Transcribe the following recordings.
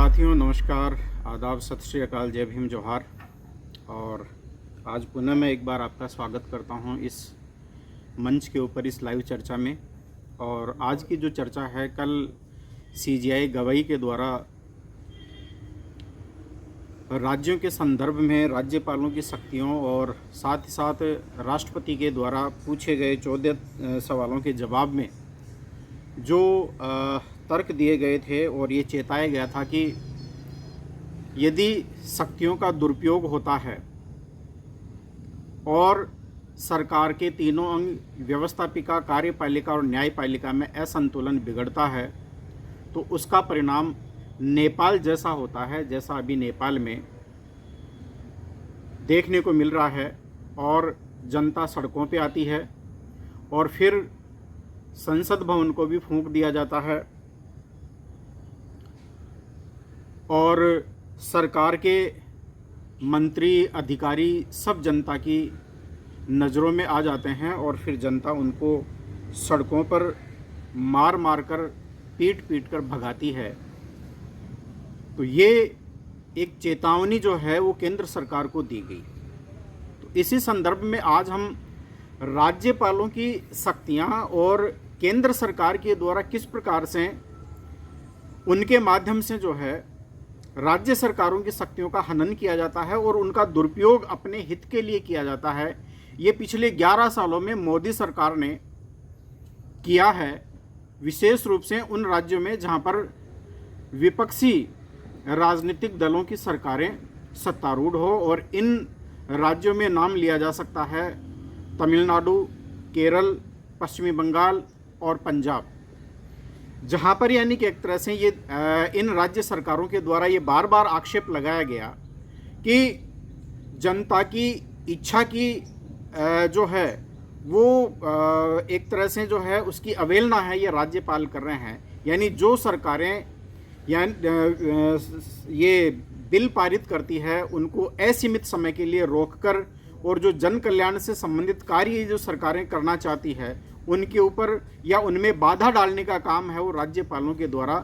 साथियों नमस्कार, आदाब, सत श्री अकाल, जय भीम, जोहार। और आज पुनः मैं एक बार आपका स्वागत करता हूं इस मंच के ऊपर, इस लाइव चर्चा में। और आज की जो चर्चा है, कल सीजीआई गवाही के द्वारा राज्यों के संदर्भ में राज्यपालों की शक्तियों और साथ ही साथ राष्ट्रपति के द्वारा पूछे गए 14 सवालों के जवाब में जो तर्क दिए गए थे और ये चेताया गया था कि यदि शक्तियों का दुरुपयोग होता है और सरकार के तीनों अंग व्यवस्थापिका, कार्यपालिका और न्यायपालिका में असंतुलन बिगड़ता है तो उसका परिणाम नेपाल जैसा होता है, जैसा अभी नेपाल में देखने को मिल रहा है। और जनता सड़कों पे आती है और फिर संसद भवन को भी फूंक दिया जाता है और सरकार के मंत्री, अधिकारी सब जनता की नज़रों में आ जाते हैं और फिर जनता उनको सड़कों पर मार मार कर, पीट पीट कर भगाती है। तो ये एक चेतावनी जो है वो केंद्र सरकार को दी गई। तो इसी संदर्भ में आज हम राज्यपालों की शक्तियां और केंद्र सरकार के द्वारा किस प्रकार से उनके माध्यम से जो है राज्य सरकारों की शक्तियों का हनन किया जाता है और उनका दुरुपयोग अपने हित के लिए किया जाता है, ये पिछले 11 सालों में मोदी सरकार ने किया है। विशेष रूप से उन राज्यों में जहां पर विपक्षी राजनीतिक दलों की सरकारें सत्तारूढ़ हो, और इन राज्यों में नाम लिया जा सकता है तमिलनाडु, केरल, पश्चिमी बंगाल और पंजाब, जहां पर यानी कि एक तरह से ये इन राज्य सरकारों के द्वारा ये बार बार आक्षेप लगाया गया कि जनता की इच्छा की जो है वो एक तरह से जो है उसकी अवहेलना है, ये राज्यपाल कर रहे हैं। यानी जो सरकारें ये बिल पारित करती है उनको असीमित समय के लिए रोककर, और जो जन कल्याण से संबंधित कार्य जो सरकारें करना चाहती है उनके ऊपर या उनमें बाधा डालने का काम है वो राज्यपालों के द्वारा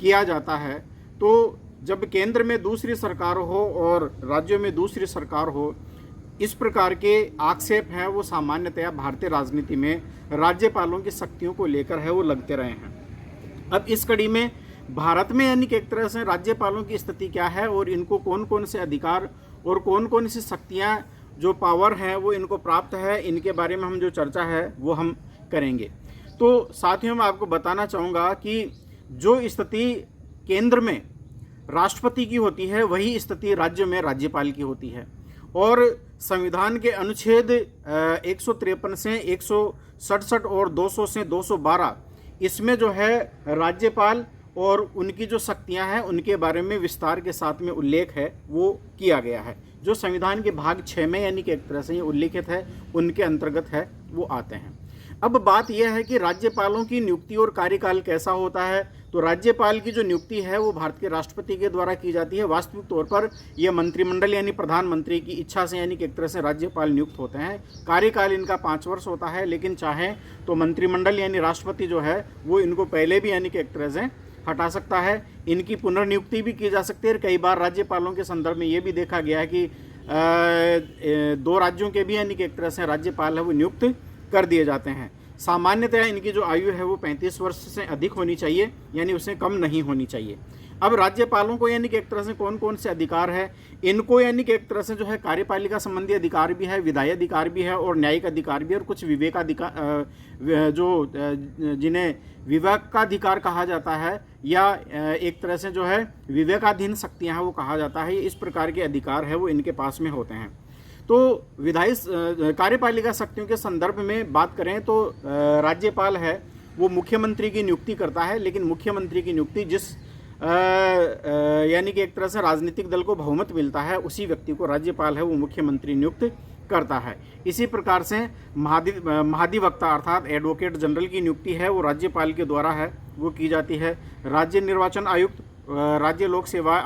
किया जाता है। तो जब केंद्र में दूसरी सरकार हो और राज्यों में दूसरी सरकार हो, इस प्रकार के आक्षेप हैं वो सामान्यतया भारतीय राजनीति में राज्यपालों की शक्तियों को लेकर है वो लगते रहे हैं। अब इस कड़ी में भारत में यानी कि एक तरह से राज्यपालों की स्थिति क्या है और इनको कौन कौन से अधिकार और कौन कौन सी शक्तियाँ जो पावर है वो इनको प्राप्त है, इनके बारे में हम जो चर्चा है वो हम करेंगे। तो साथियों मैं आपको बताना चाहूँगा कि जो स्थिति केंद्र में राष्ट्रपति की होती है वही स्थिति राज्य में राज्यपाल की होती है। और संविधान के अनुच्छेद 153 से 167 और 200 से 212 इसमें जो है राज्यपाल और उनकी जो शक्तियां हैं उनके बारे में विस्तार के साथ में उल्लेख है वो किया गया है, जो संविधान के भाग 6 में यानी कि एक तरह से ये उल्लिखित है, उनके अंतर्गत है वो आते हैं। अब बात यह है कि राज्यपालों की नियुक्ति और कार्यकाल कैसा होता है। तो राज्यपाल की जो नियुक्ति है वो भारत के राष्ट्रपति के द्वारा की जाती है। वास्तविक तौर पर यह मंत्रिमंडल यानी प्रधानमंत्री की इच्छा से यानी कि एक तरह से राज्यपाल नियुक्त होते हैं। कार्यकाल इनका 5 वर्ष होता है, लेकिन चाहे तो मंत्रिमंडल यानी राष्ट्रपति जो है वो इनको पहले भी यानी कि एक तरह से हटा सकता है। इनकी पुनर्नियुक्ति भी की जा सकती है। कई बार राज्यपालों के संदर्भ में ये भी देखा गया है कि 2 राज्यों के भी यानी कि एक तरह से राज्यपाल है वो नियुक्त कर दिए जाते हैं। सामान्यतः इनकी जो आयु है वो 35 वर्ष से अधिक होनी चाहिए, यानी उससे कम नहीं होनी चाहिए। अब राज्यपालों को यानी कि एक तरह से कौन कौन से अधिकार है, इनको यानी कि एक तरह से जो है कार्यपालिका संबंधी अधिकार भी है, विधायी अधिकार भी है और न्यायिक अधिकार भी है, और कुछ विवेकाधिकार जो जिन्हें विवेकाधिकार कहा जाता है या एक तरह से जो है विवेकाधीन शक्तियाँ हैं वो कहा जाता है। इस प्रकार के अधिकार है वो इनके पास में होते हैं। तो विधायी कार्यपालिका शक्तियों के संदर्भ में बात करें तो राज्यपाल है वो मुख्यमंत्री की नियुक्ति करता है, लेकिन मुख्यमंत्री की नियुक्ति जिस यानी कि एक तरह से राजनीतिक दल को बहुमत मिलता है उसी व्यक्ति को राज्यपाल है वो मुख्यमंत्री नियुक्त करता है। इसी प्रकार से महाधिवक्ता अर्थात एडवोकेट जनरल की नियुक्ति है वो राज्यपाल के द्वारा है वो की जाती है। राज्य निर्वाचन आयुक्त, राज्य लोक सेवा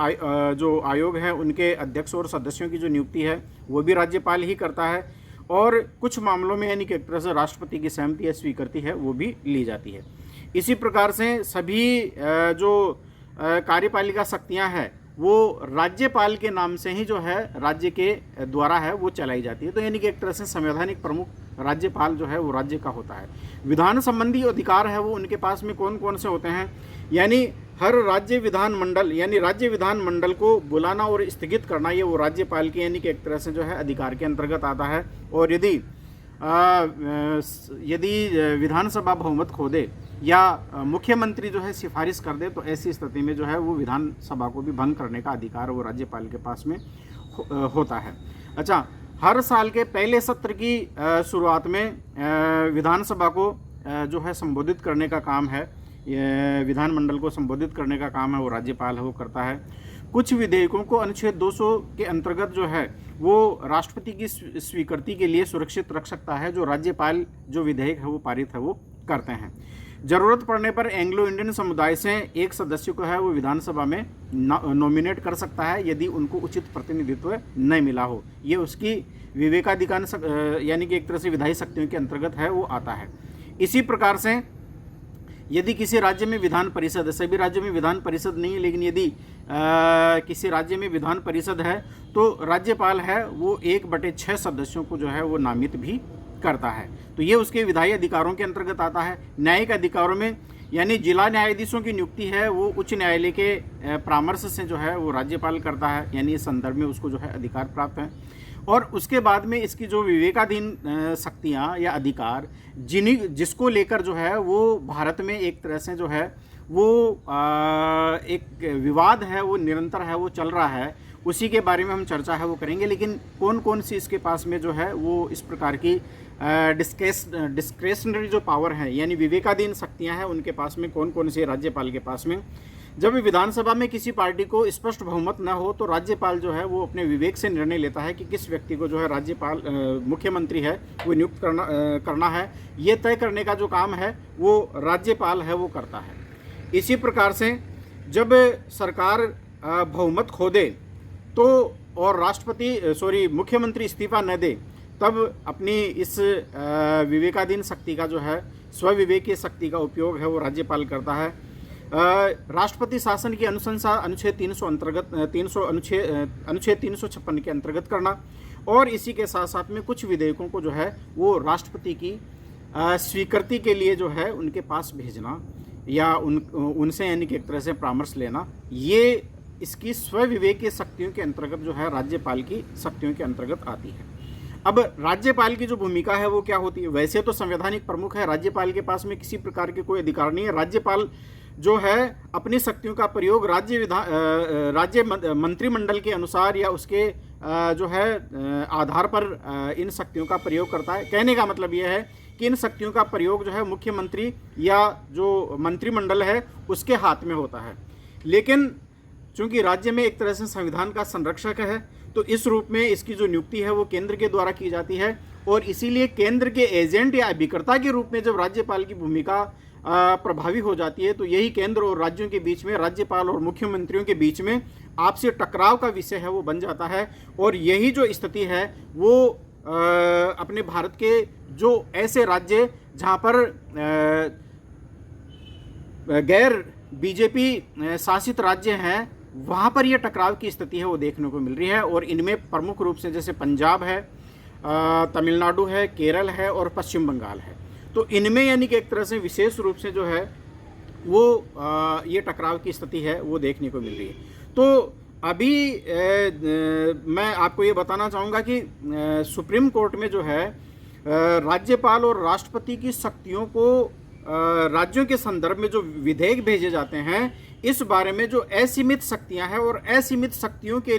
जो आयोग है उनके अध्यक्ष और सदस्यों की जो नियुक्ति है वो भी राज्यपाल ही करता है। और कुछ मामलों में यानी कि एक तरह से राष्ट्रपति की सहमति या स्वीकृति है वो भी ली जाती है। इसी प्रकार से सभी जो कार्यपालिका शक्तियां हैं वो राज्यपाल के नाम से ही जो है राज्य के द्वारा है वो चलाई जाती है। तो यानी कि एक तरह से संवैधानिक प्रमुख राज्यपाल जो है वो राज्य का होता है। विधान संबंधी अधिकार है वो उनके पास में कौन कौन से होते हैं, यानी हर राज्य विधान मंडल यानी राज्य विधान मंडल को बुलाना और स्थगित करना ये वो राज्यपाल के यानी कि एक तरह से जो है अधिकार के अंतर्गत आता है। और यदि विधानसभा बहुमत खो दे या मुख्यमंत्री जो है सिफारिश कर दे तो ऐसी स्थिति में जो है वो विधानसभा को भी भंग करने का अधिकार वो राज्यपाल के पास में होता है। अच्छा, हर साल के पहले सत्र की शुरुआत में विधानसभा को जो है संबोधित करने का काम है, विधानमंडल को संबोधित करने का काम है वो राज्यपाल है वो करता है। कुछ विधेयकों को अनुच्छेद 200 के अंतर्गत जो है वो राष्ट्रपति की स्वीकृति के लिए सुरक्षित रख सकता है, जो राज्यपाल जो विधेयक है वो पारित है वो करते हैं। जरूरत पड़ने पर एंग्लो इंडियन समुदाय से एक सदस्य को है वो विधानसभा में नॉमिनेट कर सकता है यदि उनको उचित प्रतिनिधित्व नहीं मिला हो। ये उसकी विवेकाधिकार यानी कि एक तरह से विधायी शक्तियों के अंतर्गत है वो आता है। इसी प्रकार से यदि किसी राज्य में विधान परिषद है, सभी राज्यों में विधान परिषद नहीं है, लेकिन यदि किसी राज्य में विधान परिषद है तो राज्यपाल है वो 1/6 सदस्यों को जो है वो नामित भी करता है। तो ये उसके विधायी अधिकारों के अंतर्गत आता है। न्यायिक अधिकारों में यानी जिला न्यायाधीशों की नियुक्ति है वो उच्च न्यायालय के परामर्श से जो है वो राज्यपाल करता है, यानी इस संदर्भ में उसको जो है अधिकार प्राप्त है। और उसके बाद में इसकी जो विवेकाधीन शक्तियाँ या अधिकार जिसको लेकर जो है वो भारत में एक तरह से जो है वो एक विवाद है वो निरंतर है वो चल रहा है, उसी के बारे में हम चर्चा है वो करेंगे। लेकिन कौन कौन सी इसके पास में जो है वो इस प्रकार की डिस्क्रेशनरी जो पावर है यानी विवेकाधीन शक्तियां हैं उनके पास में कौन कौन सी राज्यपाल के पास में। जब विधानसभा में किसी पार्टी को स्पष्ट बहुमत न हो तो राज्यपाल जो है वो अपने विवेक से निर्णय लेता है कि किस व्यक्ति को जो है राज्यपाल मुख्यमंत्री है वो नियुक्त करना है। ये तय करने का जो काम है वो राज्यपाल है वो करता है। इसी प्रकार से जब सरकार बहुमत खो दे तो और मुख्यमंत्री इस्तीफा न दे तब अपनी इस विवेकाधीन शक्ति का जो है स्वविवेकीय शक्ति का उपयोग है वो राज्यपाल करता है। राष्ट्रपति शासन की अनुशंसा अनुच्छेद 356 के अंतर्गत करना और इसी के साथ साथ में कुछ विधेयकों को जो है वो राष्ट्रपति की स्वीकृति के लिए जो है उनके पास भेजना या उनसे यानी कि एक तरह से परामर्श लेना, ये इसकी स्वविवेकीय शक्तियों के अंतर्गत जो है राज्यपाल की शक्तियों के अंतर्गत आती है। अब राज्यपाल की जो भूमिका है वो क्या होती है? वैसे तो संवैधानिक प्रमुख है, राज्यपाल के पास में किसी प्रकार के कोई अधिकार नहीं है। राज्यपाल जो है अपनी शक्तियों का प्रयोग राज्य मंत्रिमंडल के अनुसार या उसके जो है आधार पर इन शक्तियों का प्रयोग करता है। कहने का मतलब यह है कि इन शक्तियों का प्रयोग जो है मुख्यमंत्री या जो मंत्रिमंडल है उसके हाथ में होता है। लेकिन चूंकि राज्य में एक तरह से संविधान का संरक्षक है तो इस रूप में इसकी जो नियुक्ति है वो केंद्र के द्वारा की जाती है और इसीलिए केंद्र के एजेंट या अभिकर्ता के रूप में जब राज्यपाल की भूमिका प्रभावी हो जाती है तो यही केंद्र और राज्यों के बीच में, राज्यपाल और मुख्यमंत्रियों के बीच में आपसी टकराव का विषय है वो बन जाता है। और यही जो स्थिति है वो अपने भारत के जो ऐसे राज्य जहाँ पर गैर बीजेपी शासित राज्य हैं वहाँ पर यह टकराव की स्थिति है वो देखने को मिल रही है। और इनमें प्रमुख रूप से जैसे पंजाब है, तमिलनाडु है, केरल है और पश्चिम बंगाल है। तो इनमें यानी कि एक तरह से विशेष रूप से जो है वो ये टकराव की स्थिति है वो देखने को मिल रही है। तो अभी मैं आपको ये बताना चाहूँगा कि सुप्रीम कोर्ट में जो है राज्यपाल और राष्ट्रपति की शक्तियों को राज्यों के संदर्भ में जो विधेयक भेजे जाते हैं इस बारे में जो असीमित शक्तियां हैं और असीमित शक्तियों के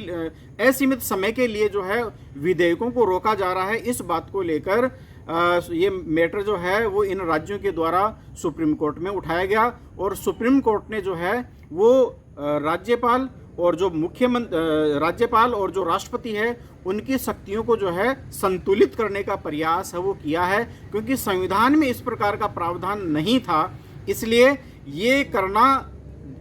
असीमित समय के लिए जो है विधेयकों को रोका जा रहा है, इस बात को लेकर ये मैटर जो है वो इन राज्यों के द्वारा सुप्रीम कोर्ट में उठाया गया और सुप्रीम कोर्ट ने जो है वो राज्यपाल और जो राष्ट्रपति है उनकी शक्तियों को जो है संतुलित करने का प्रयास है वो किया है। क्योंकि संविधान में इस प्रकार का प्रावधान नहीं था, इसलिए ये करना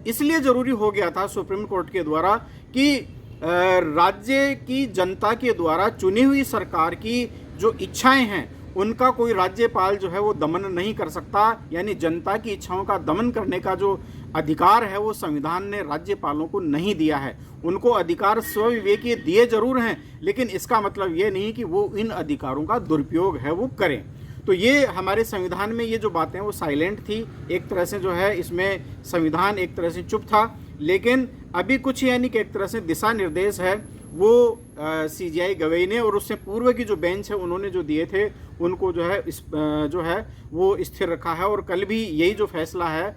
इसलिए जरूरी हो गया था सुप्रीम कोर्ट के द्वारा कि राज्य की जनता के द्वारा चुनी हुई सरकार की जो इच्छाएं हैं उनका कोई राज्यपाल जो है वो दमन नहीं कर सकता, यानी जनता की इच्छाओं का दमन करने का जो अधिकार है वो संविधान ने राज्यपालों को नहीं दिया है। उनको अधिकार स्वविवेकीय दिए जरूर हैं, लेकिन इसका मतलब ये नहीं कि वो इन अधिकारों का दुरुपयोग है वो करें। तो ये हमारे संविधान में ये जो बातें वो साइलेंट थी, एक तरह से जो है इसमें संविधान एक तरह से चुप था। लेकिन अभी कुछ यानी कि एक तरह से दिशा निर्देश है वो CJI गवई ने और उससे पूर्व की जो बेंच है उन्होंने जो दिए थे उनको जो है जो है वो स्थिर रखा है। और कल भी यही जो फैसला है,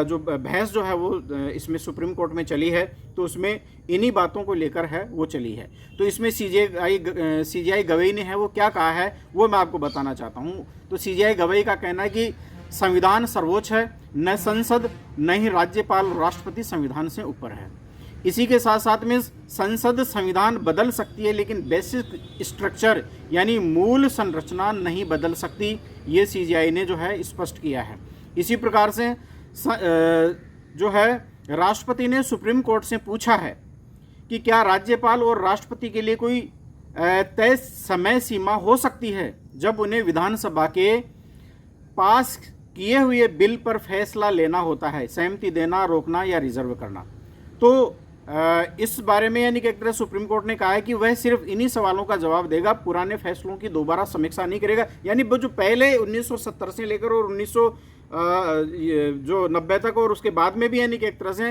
जो बहस जो है वो इसमें सुप्रीम कोर्ट में चली है, तो उसमें इन्हीं बातों को लेकर है वो चली है। तो इसमें CJI गवई ने है वो क्या कहा है वो मैं आपको बताना चाहता हूँ। तो CJI गवई का कहना है कि संविधान सर्वोच्च है, न संसद न ही राज्यपाल और राष्ट्रपति संविधान से ऊपर है। इसी के साथ साथ में संसद संविधान बदल सकती है, लेकिन बेसिक स्ट्रक्चर यानी मूल संरचना नहीं बदल सकती, ये CJI ने जो है स्पष्ट किया है। इसी प्रकार से जो है राष्ट्रपति ने सुप्रीम कोर्ट से पूछा है कि क्या राज्यपाल और राष्ट्रपति के लिए कोई तय समय सीमा हो सकती है जब उन्हें विधानसभा के पास किए हुए बिल पर फैसला लेना होता है, सहमति देना, रोकना या रिजर्व करना। तो इस बारे में यानी कि एक तरह सुप्रीम कोर्ट ने कहा है कि वह सिर्फ इन्हीं सवालों का जवाब देगा, पुराने फैसलों की दोबारा समीक्षा नहीं करेगा। यानी वो जो पहले 1970 से लेकर और 1990 तक और उसके बाद में भी यानी कि एक तरह से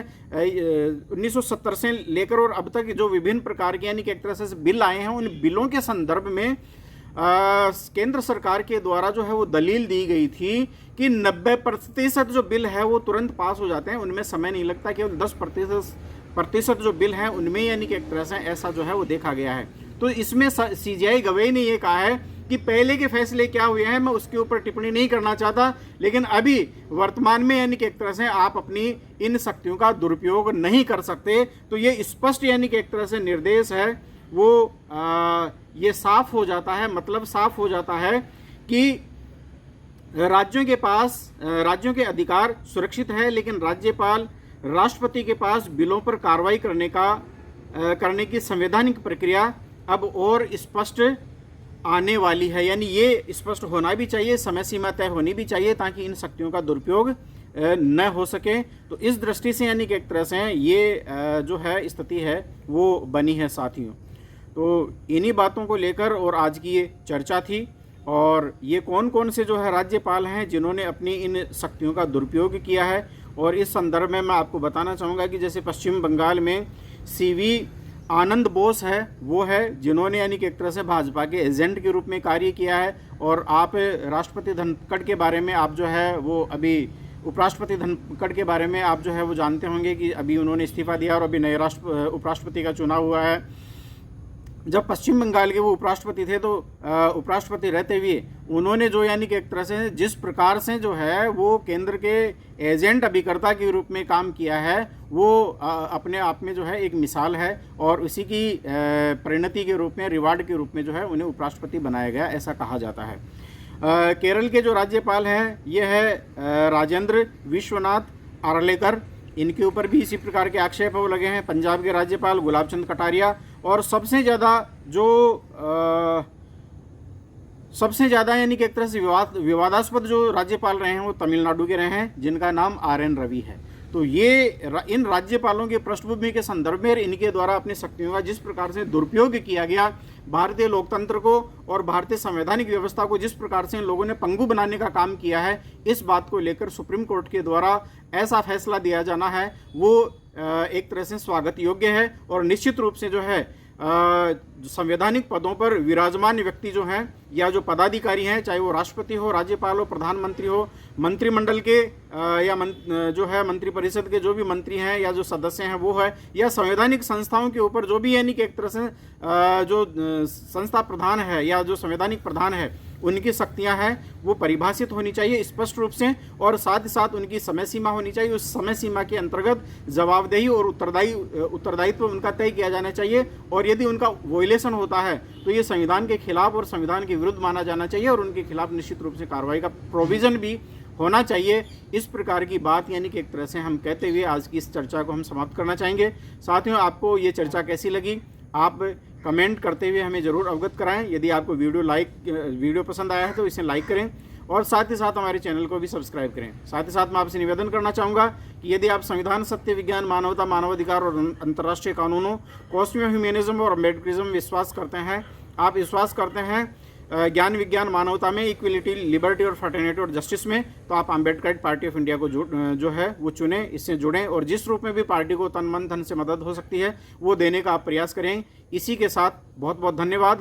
1970 से लेकर और अब तक जो विभिन्न प्रकार के यानी कि एक तरह से बिल आए हैं, उन बिलों के संदर्भ में केंद्र सरकार के द्वारा जो है वो दलील दी गई थी कि 90% जो बिल है वो तुरंत पास हो जाते हैं, उनमें समय नहीं लगता। केवल 10% जो बिल हैं उनमें यानी कि एक तरह से ऐसा जो है वो देखा गया है। तो इसमें CJI गवई ने ये कहा है कि पहले के फैसले क्या हुए हैं मैं उसके ऊपर टिप्पणी नहीं करना चाहता, लेकिन अभी वर्तमान में यानी कि एक तरह से आप अपनी इन शक्तियों का दुरुपयोग नहीं कर सकते। तो ये स्पष्ट यानी कि एक तरह से निर्देश है वो ये साफ हो जाता है, मतलब साफ हो जाता है कि राज्यों के पास राज्यों के अधिकार सुरक्षित है, लेकिन राज्यपाल राष्ट्रपति के पास बिलों पर कार्रवाई करने की संवैधानिक प्रक्रिया अब और स्पष्ट आने वाली है। यानी ये स्पष्ट होना भी चाहिए, समय सीमा तय होनी भी चाहिए ताकि इन शक्तियों का दुरुपयोग न हो सके। तो इस दृष्टि से यानी कि एक तरह से ये जो है स्थिति है वो बनी है साथियों। तो इन्हीं बातों को लेकर और आज की ये चर्चा थी। और ये कौन कौन से जो है राज्यपाल हैं जिन्होंने अपनी इन शक्तियों का दुरुपयोग किया है, और इस संदर्भ में मैं आपको बताना चाहूँगा कि जैसे पश्चिम बंगाल में CV आनंद बोस है, वो है जिन्होंने यानी कि एक तरह से भाजपा के एजेंट के रूप में कार्य किया है। और आप राष्ट्रपति धनखड़ के बारे में आप जो है वो अभी उपराष्ट्रपति धनखड़ के बारे में आप जो है वो जानते होंगे कि अभी उन्होंने इस्तीफा दिया और अभी नए उपराष्ट्रपति का चुनाव हुआ है। जब पश्चिम बंगाल के वो उपराष्ट्रपति थे तो उपराष्ट्रपति रहते हुए उन्होंने जो यानी कि एक तरह से जिस प्रकार से जो है वो केंद्र के एजेंट अभिकर्ता के रूप में काम किया है वो अपने आप में जो है एक मिसाल है। और उसी की परिणति के रूप में, रिवार्ड के रूप में जो है उन्हें उपराष्ट्रपति बनाया गया, ऐसा कहा जाता है। केरल के जो राज्यपाल हैं ये है राजेंद्र विश्वनाथ आर्लेकर, इनके ऊपर भी इसी प्रकार के आक्षेप वो लगे हैं। पंजाब के राज्यपाल गुलाब चंद कटारिया, और सबसे ज़्यादा यानी कि एक तरह से विवादास्पद जो राज्यपाल रहे हैं वो तमिलनाडु के रहे हैं, जिनका नाम RN रवि है। तो ये इन राज्यपालों की पृष्ठभूमि के संदर्भ में इनके द्वारा अपनी शक्तियों का जिस प्रकार से दुरुपयोग किया गया, भारतीय लोकतंत्र को और भारतीय संवैधानिक व्यवस्था को जिस प्रकार से इन लोगों ने पंगु बनाने का काम किया है, इस बात को लेकर सुप्रीम कोर्ट के द्वारा ऐसा फैसला दिया जाना है वो एक तरह से स्वागत योग्य है। और निश्चित रूप से जो है संवैधानिक पदों पर विराजमान व्यक्ति जो हैं या जो पदाधिकारी हैं, चाहे वो राष्ट्रपति हो, राज्यपाल हो, प्रधानमंत्री हो, मंत्रिमंडल के या जो है मंत्रिपरिषद के जो भी मंत्री हैं या जो सदस्य हैं वो है, या संवैधानिक संस्थाओं के ऊपर जो भी यानी कि एक तरह से जो संस्था प्रधान है या जो संवैधानिक प्रधान है उनकी शक्तियां हैं वो परिभाषित होनी चाहिए स्पष्ट रूप से, और साथ ही साथ उनकी समय सीमा होनी चाहिए। उस समय सीमा के अंतर्गत जवाबदेही और उत्तरदायित्व उनका तय किया जाना चाहिए, और यदि उनका वोलेशन होता है तो ये संविधान के खिलाफ और संविधान के विरुद्ध माना जाना चाहिए, और उनके खिलाफ निश्चित रूप से कार्रवाई का प्रोविजन भी होना चाहिए। इस प्रकार की बात यानी कि एक तरह से हम कहते हुए आज की इस चर्चा को हम समाप्त करना चाहेंगे। साथियों, आपको ये चर्चा कैसी लगी? आप कमेंट करते हुए हमें ज़रूर अवगत कराएं। यदि आपको वीडियो पसंद आया है तो इसे लाइक करें और साथ ही साथ हमारे चैनल को भी सब्सक्राइब करें। साथ ही साथ मैं आपसे निवेदन करना चाहूँगा कि यदि आप संविधान, सत्य, विज्ञान, मानवता, मानवाधिकार और अंतर्राष्ट्रीय कानूनों, कॉस्मी ह्यूमनिज्म और अम्बेडकरिज्म विश्वास करते हैं, आप विश्वास करते हैं ज्ञान, विज्ञान, मानवता में, इक्वलिटी, लिबर्टी और फ्रेटर्निटी और जस्टिस में, तो आप अम्बेडकर पार्टी ऑफ इंडिया को जो है वो चुनें, इससे जुड़ें और जिस रूप में भी पार्टी को तन मन धन से मदद हो सकती है वो देने का आप प्रयास करें। इसी के साथ बहुत बहुत धन्यवाद।